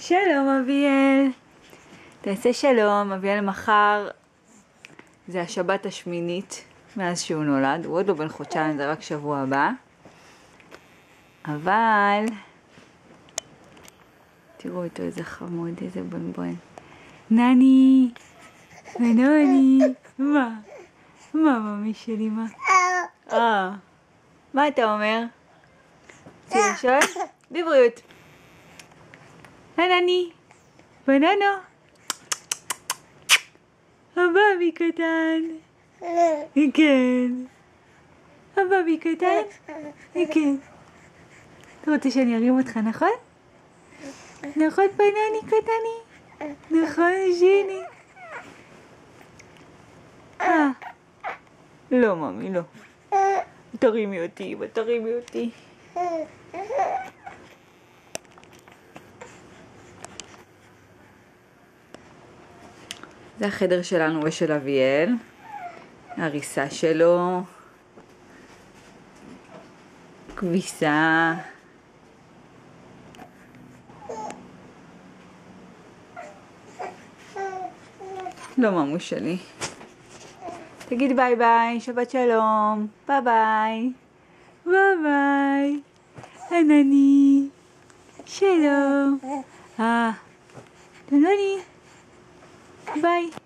שלום אביאל. תעשה שלום, אביאל מחר זה השבת השמינית מאז שהוא נולד, הוא עוד לא בן חודשיים, זה רק שבוע הבא. אבל תראו איתו איזה חמוד, איזה בונבון. נני, ונוני, מה ממי שלי, מה? מה אתה אומר? רוצה לשאול? בבריאות. נני, בננו. הבאבי קטן. כן. הבאבי קטן? כן. אתה רוצה שאני ארים אותך, נכון? נכון בנני קטני? נכון ז'יני? לא ממי, לא. תרימי אותי, תרימי אותי. זה החדר שלנו ושל אביאל, הריסה שלו, כביסה, לא ממוש שלי. תגיד ביי ביי, שבת שלום, ביי ביי, ביי ביי, ענני, שלום, תנוני, ביי.